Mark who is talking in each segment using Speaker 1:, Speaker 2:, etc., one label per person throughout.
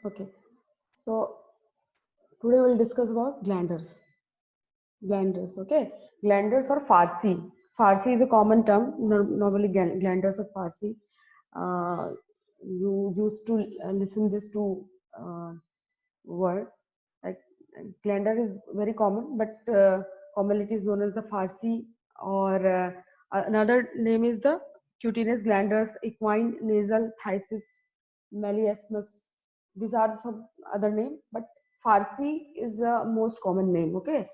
Speaker 1: Okay, so today we'll discuss about glanders. Glanders, okay. Glanders or Farsi. Farsi is a common term. Normally, glanders or Farsi. Uh, you used to listen this to word. Like glander is very common, but commonly it is known as the Farsi, or another name is the cutaneous glanders, equine nasal thysis, meliesmus. These are some other name, but Farsi is the most common name. Okay,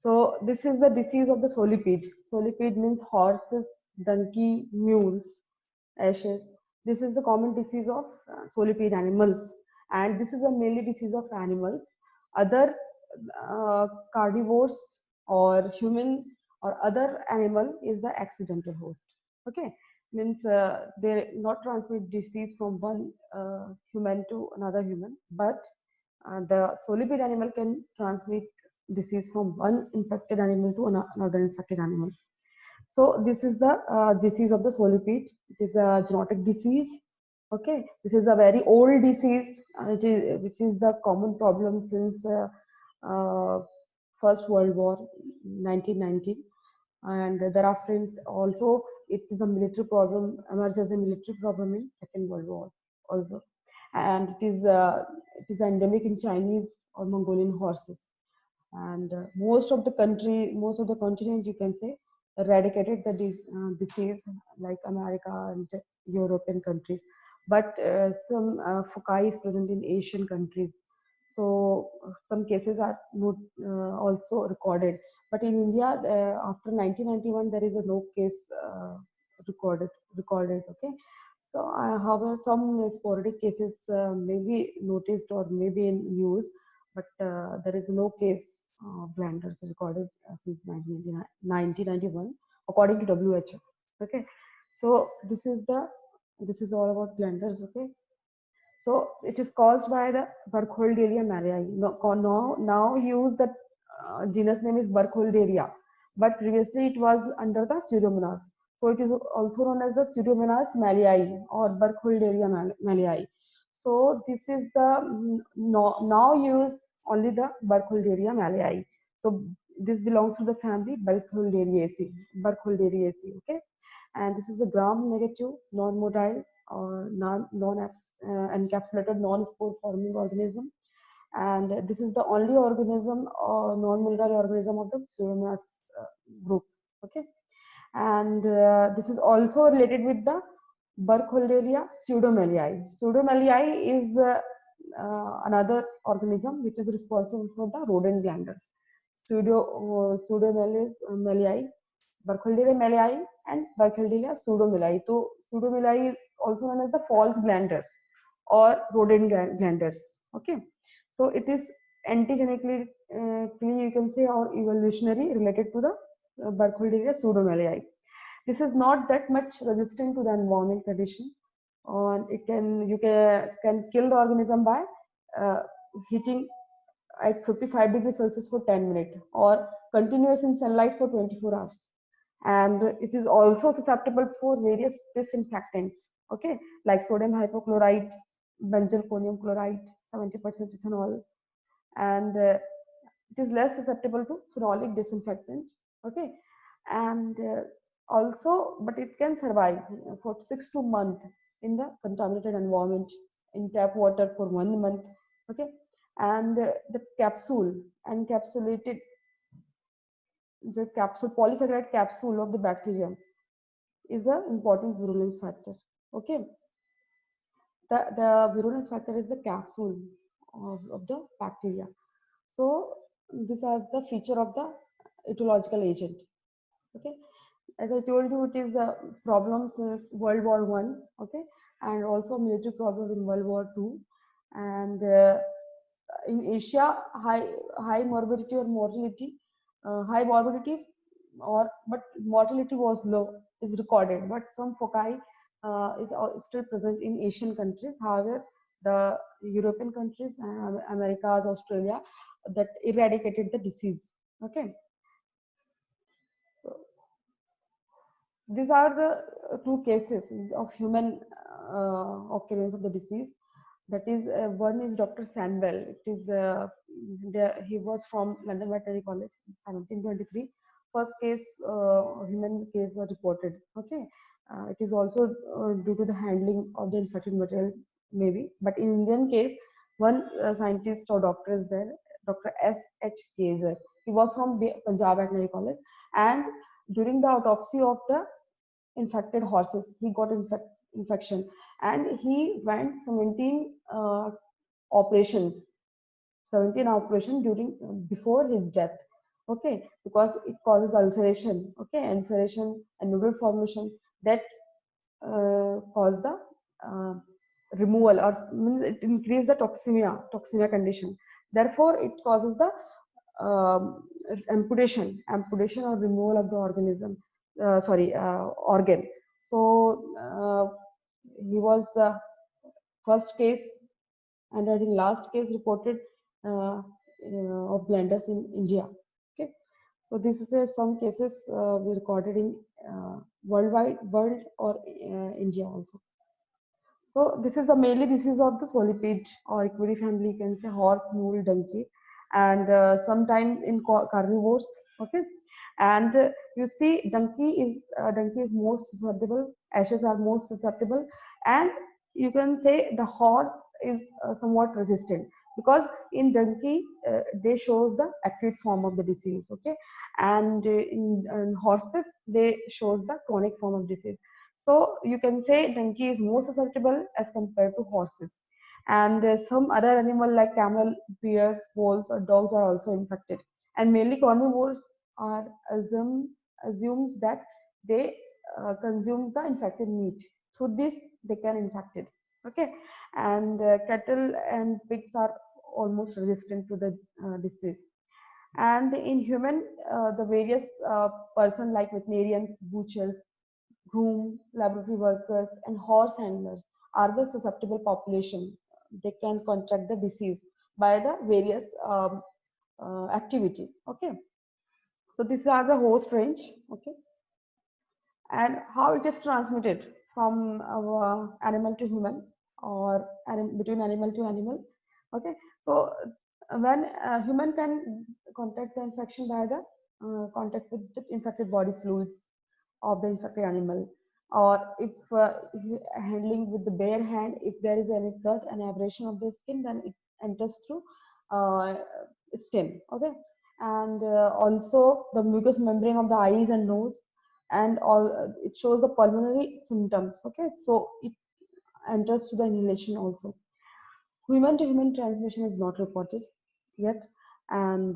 Speaker 1: so this is the disease of the solipede. Solipede means horses, donkey, mules, ashes. This is the common disease of solipede animals, and this is a mainly disease of animals. Other carnivores or human or other animal is the accidental host. Okay, means they not transmit disease from one human to another human, but the solipid animal can transmit disease from one infected animal to another infected animal. So this is the disease of the solipid. It is a zoonotic disease. Okay, this is a very old disease, which is the common problem since uh, First World War, 1919, and thereafter also it is a military problem, emerged as a military problem in Second World War also, and it is endemic in Chinese or Mongolian horses, and most of the continent, you can say, eradicated the disease, like America and European countries, but some foci is present in Asian countries. So some cases are not, also recorded, but in India, after 1991 there is a no case recorded. Okay, so however some sporadic cases may be noticed or may be in news, but there is no case glanders recorded since 1991 according to WHO. Okay, so this is all about glanders. Okay, so it is caused by the Burkholderia mariae. Now use the genus name is Burkholderia, but previously it was under the Pseudomonas. So it is also known as the Pseudomonas mallei or Burkholderia mallei. So this is the now use only the Burkholderia mallei. So this belongs to the family Burkholderiaceae. Burkholderiaceae. Okay, and this is a gram-negative, non-motile, or encapsulated non-spore forming organism, and this is the only organism or non-motile organism of the Pseudomonas uh, group. Okay, and this is also related with the Burkholderia pseudomallei. Pseudomallei is another organism which is responsible for the rodent glanders. Pseudomallei, Burkholderia mallei, and Burkholderia pseudomallei. So pseudomallei is also known as the false glanders or rodent glanders. Okay, so it is antigenically, you can say, or evolutionary related to the Burkholderia pseudomallei. This is not that much resistant to the environment condition, or it can you can kill the organism by uh, heating at 55 degrees Celsius for 10 minutes or continuous in sunlight for 24 hours. And it is also susceptible for various disinfectants, okay, like sodium hypochlorite, benzalkonium chloride, 70% ethanol, and it is less susceptible to phenolic disinfectant. Okay, and also, but it can survive for 6 to 2 months in the contaminated environment in tap water for 1 month. Okay, and the capsule encapsulated the capsule polysaccharide capsule of the bacterium is the important virulence factor. Okay, the virulence factor is the capsule of the bacteria. So these are the feature of the etiological agent. Okay, as I told you, it is a problem since World War One. Okay, and also a military problem in World War Two, and in Asia, high morbidity or mortality, high morbidity or but mortality was low is recorded, but some foci is still present in Asian countries. However, the European countries and Americas, Australia, that eradicated the disease. Okay, so these are the two cases of human occurrence of the disease. That is one is Dr. Sandwell. It is he was from London Veterinary College in 1723. First case, human case was reported. Okay, it is also due to the handling of the infected material, maybe. But in Indian case, one scientist or doctor is there, Dr. S.H. Gazer. He was from Punjab Veterinary College, and during the autopsy of the infected horses, he got infection, and he went 17 operations 17 operation during before his death. Okay, because it causes ulceration, okay, ulceration and noodle formation that cause the uh, removal, or it increase the toxemia condition. Therefore it causes the amputation or removal of the organism, organ. So he was the first case, and I think last case reported of blindness in India. Okay, so this is some cases we recorded in world or India also. So this is a mainly disease of the solipid or equine family. You can say horse, mule, donkey, and sometimes in carnivores. Okay, and you see donkey is most susceptible. Ashes are most susceptible, and you can say the horse is somewhat resistant, because in donkey they shows the acute form of the disease. Okay, and in horses they shows the chronic form of disease. So you can say donkey is more susceptible as compared to horses. And some other animal like camel, bears, wolves, or dogs are also infected. And mainly carnivores are assumes that they consume the infected meat. Through this, they can infect it. Okay, and cattle and pigs are almost resistant to the disease. And in human, the various person like veterinarians, butchers, groom, laboratory workers, and horse handlers are the susceptible population. They can contract the disease by the various activity. Okay, so these are the host range. Okay, and how it is transmitted from animal to human, or between animal to animal. Okay, so when human can contact the infection by the contact with the infected body fluids of the infected animal, or if handling with the bare hand, if there is any cut and abrasion of the skin, then it enters through uh, skin. Okay, and also the mucous membrane of the eyes and nose, and all it shows the pulmonary symptoms. Okay, so it enters to the inhalation also. Human to human transmission is not reported yet, and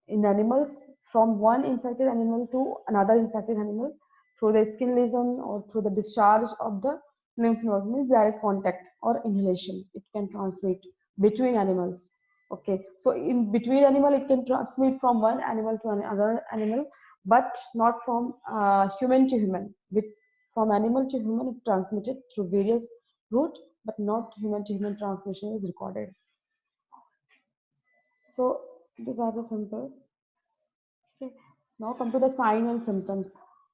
Speaker 1: in animals, from one infected animal to another infected animal through the skin lesion or through the discharge of the lymph node, means direct contact or inhalation, it can transmit between animals. Okay, so in between animal, it can transmit from one animal to another animal, but not from human to human. From animal to human, it transmitted through various route, but not human to human transmission is recorded. So these are the simple. Okay. Now come to the sign and symptoms.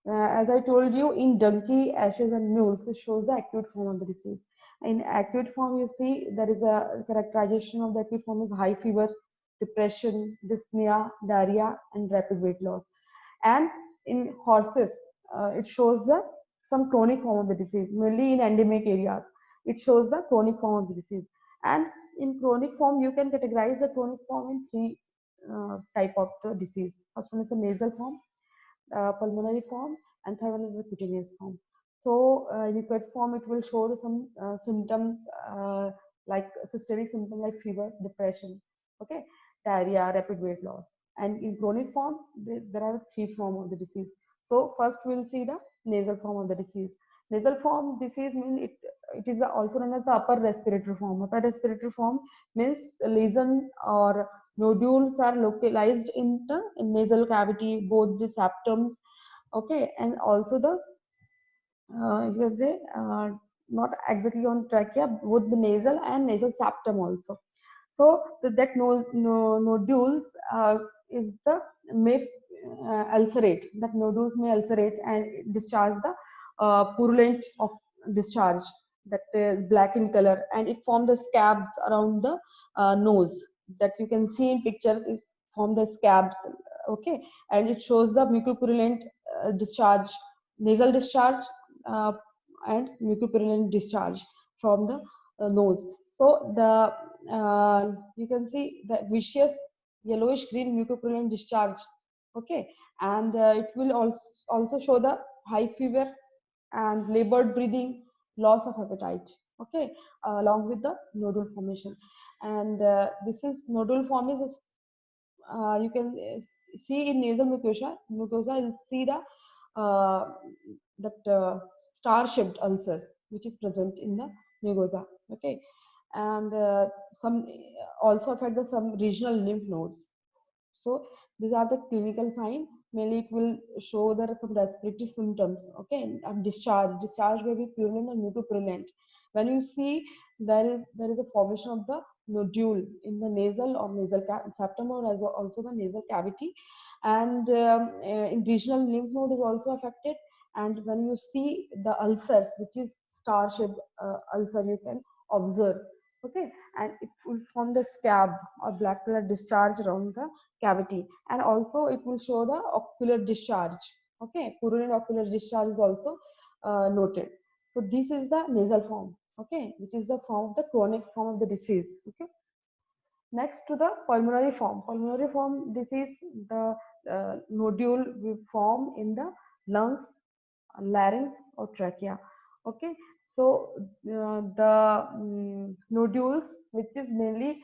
Speaker 1: As I told you, in donkey, ashes, and mules, it shows the acute form of the disease. In acute form, you see there is a characterization of the acute form is high fever, depression, dyspnea, diarrhea, and rapid weight loss. And in horses, it shows the some chronic form of the disease, mainly in endemic areas. It shows the chronic form of the disease. And in chronic form, you can categorize the chronic form in three type of the disease. First one is the nasal form, pulmonary form, and third one is the cutaneous form. So in acute form, it will show some symptoms like systemic symptoms like fever, depression, okay, diarrhea, rapid weight loss. And in chronic form, there are three forms of the disease. So first we'll see the nasal form of the disease. Nasal form disease means it is also known as the upper respiratory form. Upper respiratory form means lesion or nodules are localized in the nasal cavity, both the septums, okay, and also the you can say not exactly on trachea, both the nasal and nasal septum also. So that nodules is the may ulcerate. That nodules may ulcerate and discharge the purulent of discharge. that is black in color, and it forms the scabs around the nose that you can see in picture. It form the scabs, okay, and it shows the mucopurulent discharge, nasal discharge, uh, and mucopurulent discharge from the nose. So the you can see the viscous yellowish green mucopurulent discharge, okay, and it will also show the high fever and labored breathing, loss of appetite, okay, along with the nodule formation. And this is nodule form is you can see in nasal mucosa you'll see the uh, that star-shaped ulcers which is present in the mucosa, okay, and some also affect the some regional lymph nodes. So these are the clinical signs. Mainly, it will show there are some respiratory symptoms. Okay, and discharge. Discharge may be purulent or mucopurulent. When you see there is a formation of the nodule in the nasal or nasal septum or as also the nasal cavity, and in regional lymph node is also affected. And when you see the ulcers, which is star-shaped ulcer, you can observe. Okay, and it will form the scab or black color discharge around the cavity, and also it will show the ocular discharge. Okay, purulent ocular discharge is also noted. So this is the nasal form, okay, which is the form of the chronic form of the disease. Okay, next to the pulmonary form. Pulmonary form, this is the nodule we form in the lungs, larynx or trachea. Okay, so the nodules which is mainly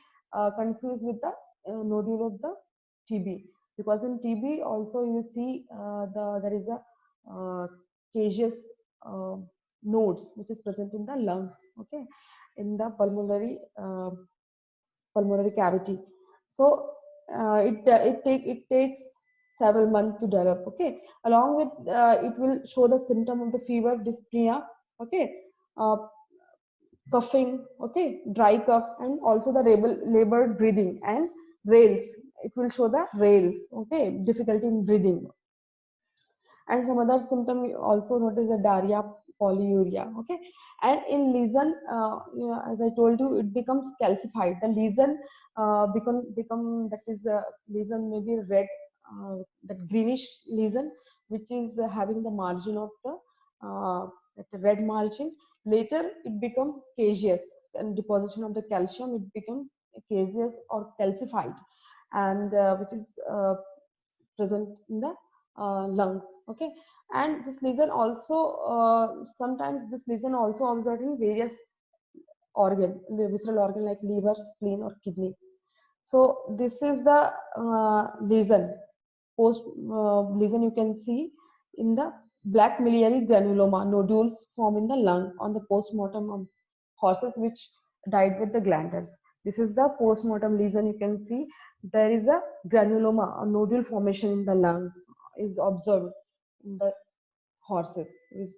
Speaker 1: confused with the nodule of the TB, because in TB also you see there is a caseous uh, nodes which is present in the lungs, okay, in the pulmonary cavity. So it takes several months to develop. Okay, along with it will show the symptom of the fever, dyspnea. Okay, uh, coughing. Okay, dry cough, and also the labored breathing and rails. It will show the rails. Okay, difficulty in breathing, and some other symptom we also notice the diarrhea, polyuria. Okay, and in lesion, as I told you, it becomes calcified. The lesion become that is lesion maybe red, that greenish lesion which is having the margin of the that red margin. Later it become caseous, and deposition of the calcium, it become caseous or calcified, and which is present in the lungs. Okay, and this lesion also sometimes this lesion also observed in various visceral organ like liver, spleen or kidney. So this is the lesion. Post lesion you can see in the black miliary granuloma nodules form in the lung on the postmortem of horses which died with the glanders. This is the postmortem lesion. You can see there is a granuloma, a nodule formation in the lungs is observed in the horses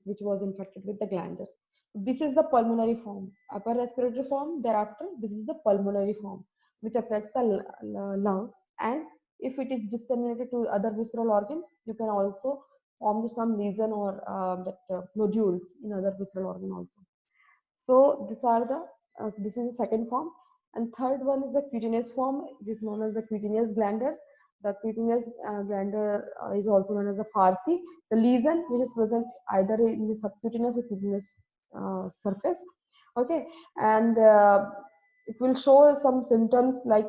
Speaker 1: which was infected with the glanders. This is the pulmonary form. Upper respiratory form, thereafter, this is the pulmonary form, which affects the lung. And if it is disseminated to other visceral organ, you can also form some lesion or nodules in other visceral organ also. So these are the this is the second form, and third one is the cutaneous form. This is known as the cutaneous glanders. The cutaneous glander is also known as the farsi. The lesion which is present either in the subcutaneous or cutaneous surface. Okay, and it will show some symptoms like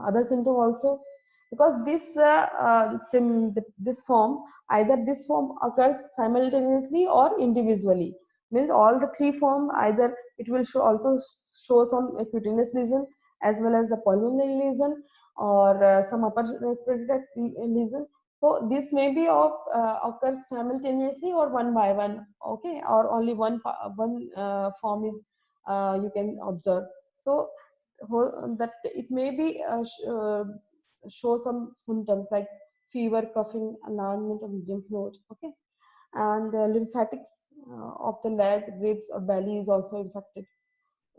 Speaker 1: other symptom also, because this form, either this form occurs simultaneously or individually. Means all the three form, either it will also show some cutaneous lesion as well as the pulmonary lesion or some upper respiratory tract lesion. So this may be of occurs simultaneously or one by one. Okay, or only one form is you can observe. So that it may be show some symptoms like fever, coughing, enlargement of lymph nodes. Okay, and lymphatics of the leg, ribs, or belly is also infected.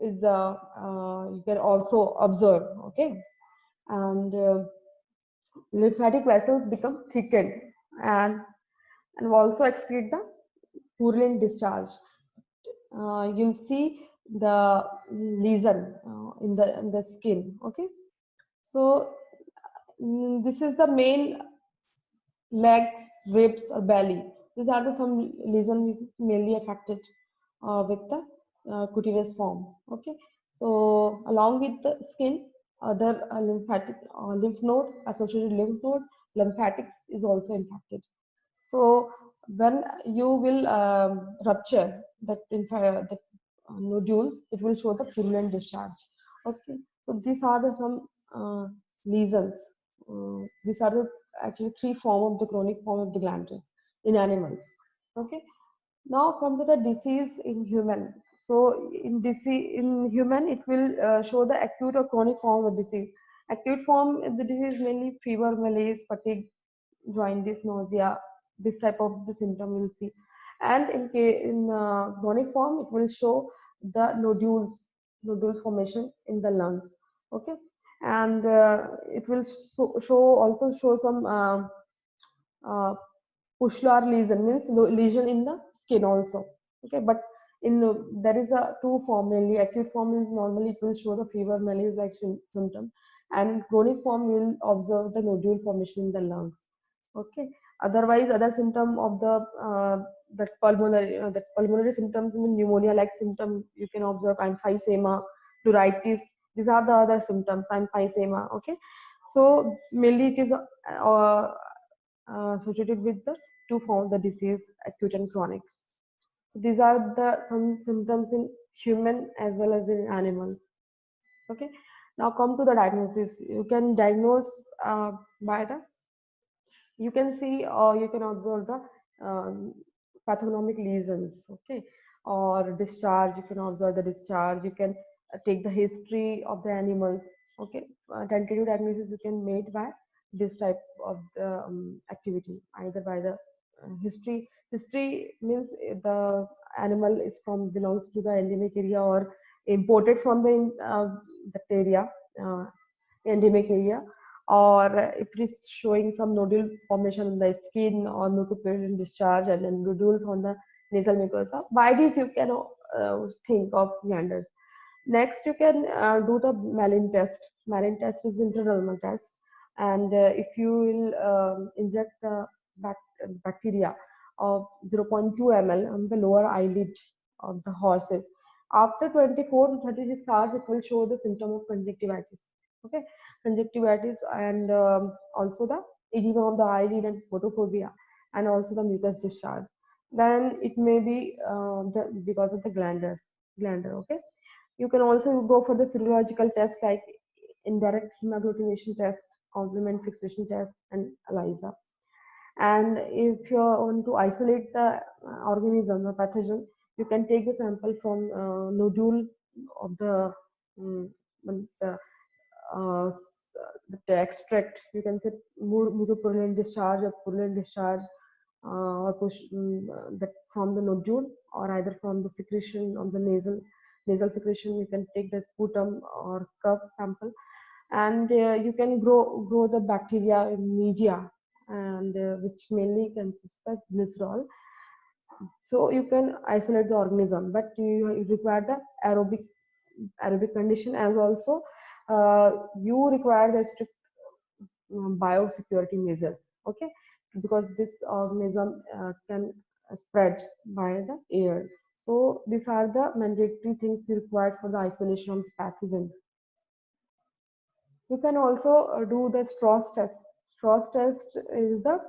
Speaker 1: Is you can also observe. Okay, and lymphatic vessels become thickened and also excrete the purulent discharge. you'll see the lesion in the skin. Okay, so this is the main legs, ribs, or belly. These are the some lesions which is mainly affected with the cutaneous form. Okay, so along with the skin, other lymphatic lymph node, associated lymph node, lymphatics is also impacted. So when you will rupture that nodules, it will show the purulent discharge. Okay, so these are the some lesions. These are the actually three form of the chronic form of the glanders in animals. Okay, now come to the disease in human. So in human, it will show the acute or chronic form of disease. Acute form of the disease mainly fever, malaise, fatigue, jaundice, nausea. This type of the symptom we'll see. And in chronic form, it will show the nodules formation in the lungs. Okay, and it will also show some uh, pustular lesion, means lesion in the skin also. Okay, but in there is a two form mainly. Acute form is normally it will show the fever, malaise like symptom, and in chronic form you will observe the nodule formation in the lungs. Okay, otherwise other symptom of the that pulmonary symptoms mean pneumonia like symptom you can observe emphysema, pleuritis. These are the other symptoms, emphysema. Okay, so mainly it is associated with the two forms of the disease, acute and chronic. So these are the some symptoms in human as well as in animals. Okay. Now come to the diagnosis. You can diagnose by the, you can see or you can observe the pathognomic lesions. Okay, or discharge. You can observe the discharge. You can take the history of the animals. Okay, tentative diagnosis you can made by this type of the activity, either by the history. History means the animal is from belongs to the endemic area or imported from the that area, uh, endemic area, or if it is showing some nodule formation in the skin or mucopurulent discharge and then nodules on the nasal mucosa. By these you can think of glanders. Next, you can do the Malin test. Malin test is intradermal test, and if you will inject the bacteria of 0.2 ml on the lower eyelid of the horses, after 24 to 36 hours, it will show the symptom of conjunctivitis. Okay, conjunctivitis and also the edema of the eyelid and photophobia, and also the mucus discharge. Then it may be because of the glandar. Okay, you can also go for the serological test like indirect hemagglutination test, complement fixation test, and ELISA. And if you want to isolate the organism or pathogen, you can take the sample from nodule of the means, uh, the extract. You can say mucopurulent discharge or purulent discharge, or that from the nodule, or either from the secretion of the nasal secretion. You can take the sputum or cup sample, and you can grow the bacteria in media, and which mainly consists of glycerol. So you can isolate the organism, but you require the aerobic condition, as also you require the strict biosecurity measures. Okay, because this organism can spread by the air. So these are the mandatory things required for the isolation of pathogen. You can also do the Strauss test. Strauss test is a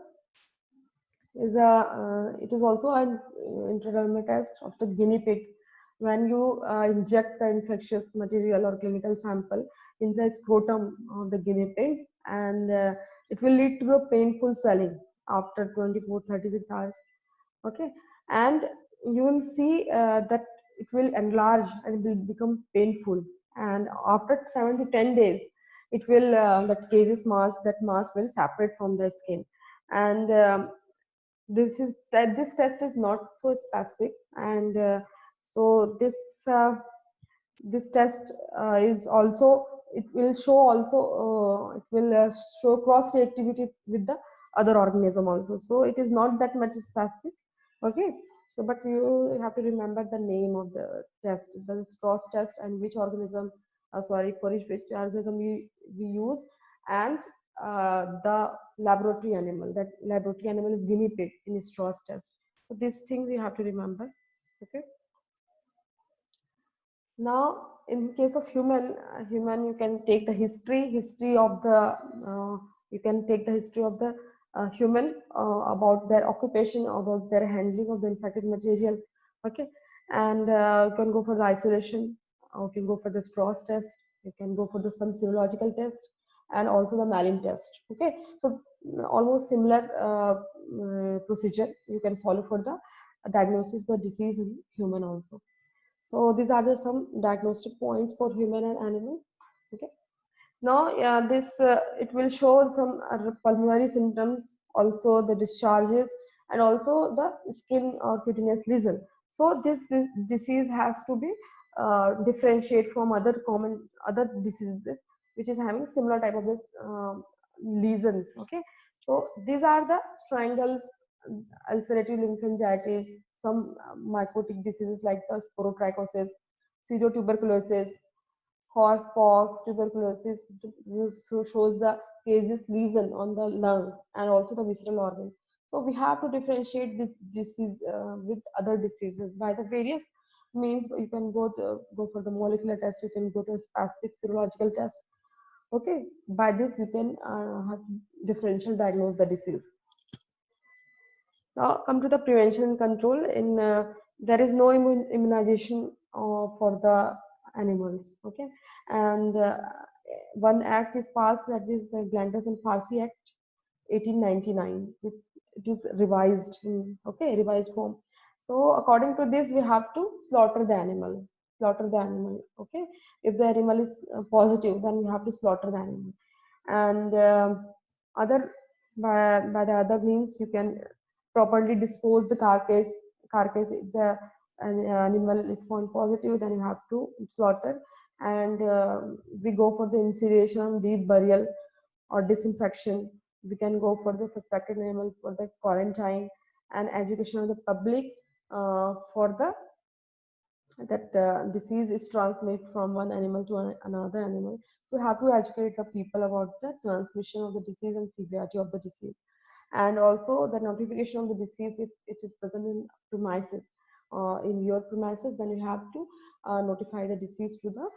Speaker 1: it is also an intradermal test of the guinea pig. When you inject the infectious material or clinical sample in the scrotum of the guinea pig, and it will lead to a painful swelling after 24-36 hours. Okay, and you will see that it will enlarge and will become painful, and after 7 to 10 days it will that cases mass, that mass will separate from the skin. And this test is not so specific, and so this test is also, it will show also it will show cross reactivity with the other organism also, so it is not that much specific. Okay, So, but you have to remember the name of the test, the Strauss test, and which organism, sorry, for which organism we use, and the laboratory animal. That laboratory animal is guinea pig in Strauss test. So these things you have to remember. Okay. Now, in case of human, you can take the history of the, you can take the history of the human, about their occupation, about their handling of the infected material. Okay, and you can go for the isolation, or you can go for the Strauss test, you can go for the some serological test, and also the Malin test. Okay, so almost similar procedure you can follow for the diagnosis of the disease in human also. So these are the some diagnostic points for human and animal. Okay. Now, this it will show some pulmonary symptoms, also the discharges, and also the skin or cutaneous lesion. So this disease has to be differentiate from other diseases which is having similar type of this lesions. Okay. So these are the strangles, ulcerative lymphangitis, some mycotic diseases like the sporotrichosis, pseudotuberculosis, horsepox, tuberculosis, shows the cases lesion on the lung and also the visceral organ. So we have to differentiate this disease with other diseases by the various means. You can go for the molecular test, you can go to a specific serological test. Okay, by this you can have differential diagnose the disease. Now come to the prevention and control. In there is no immunization for the animals. Okay, and one act is passed, that is the Glanders and Farcy Act 1899. It is revised in, okay, revised form. So according to this, we have to slaughter the animal. Slaughter the animal. Okay, if the animal is positive, then we have to slaughter the animal. And other by the other means, you can properly dispose the carcass. If the animal is found positive, then you have to slaughter, and we go for the incineration, deep burial, or disinfection. We can go for the suspected animal for the quarantine, and education of the public for the that disease is transmitted from one animal to another animal. So we have to educate the people about the transmission of the disease and severity of the disease, and also the notification of the disease if it is present in premises. In your premises, then you have to notify the disease to the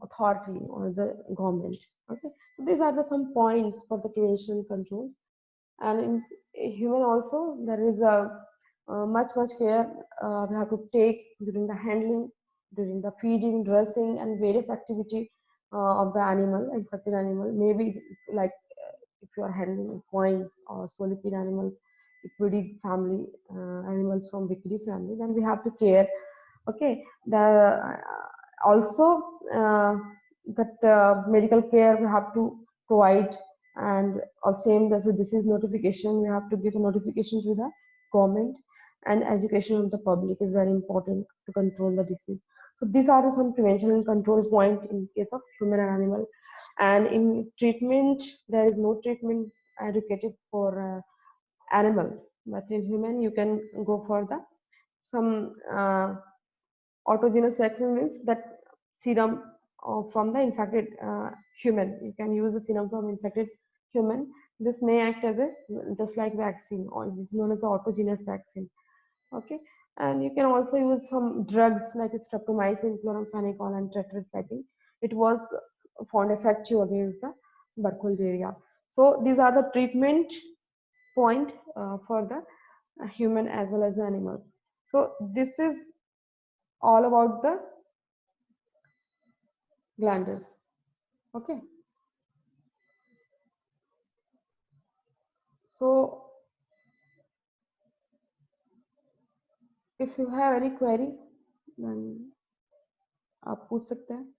Speaker 1: authority or the government. Okay, so these are the some points for the prevention controls. And in human also, there is a much care we have to take during the handling, during the feeding, dressing, and various activity of the animal, infected animal. Maybe like if you are handling coins or solipid animals, equidae family, animals from Vicridae family, then we have to care. Okay, the also that medical care we have to provide, and same there's a disease notification. We have to give a notification to the government, and education of the public is very important to control the disease. So these are some prevention and control point in case of human and animal. And in treatment, there is no treatment educated for animals, but in human you can go for the some autogenous vaccine, means that serum from the infected human. You can use the serum from infected human. This may act as a just like vaccine, or it is known as the autogenous vaccine. Okay, and you can also use some drugs like streptomycin, chloramphenicol, and tetracycline. It was found effective against the Burkholderia. So these are the treatment point for the human as well as the animal. So this is all about the glanders. Okay, so if you have any query, then आप पूछ सकते हैं.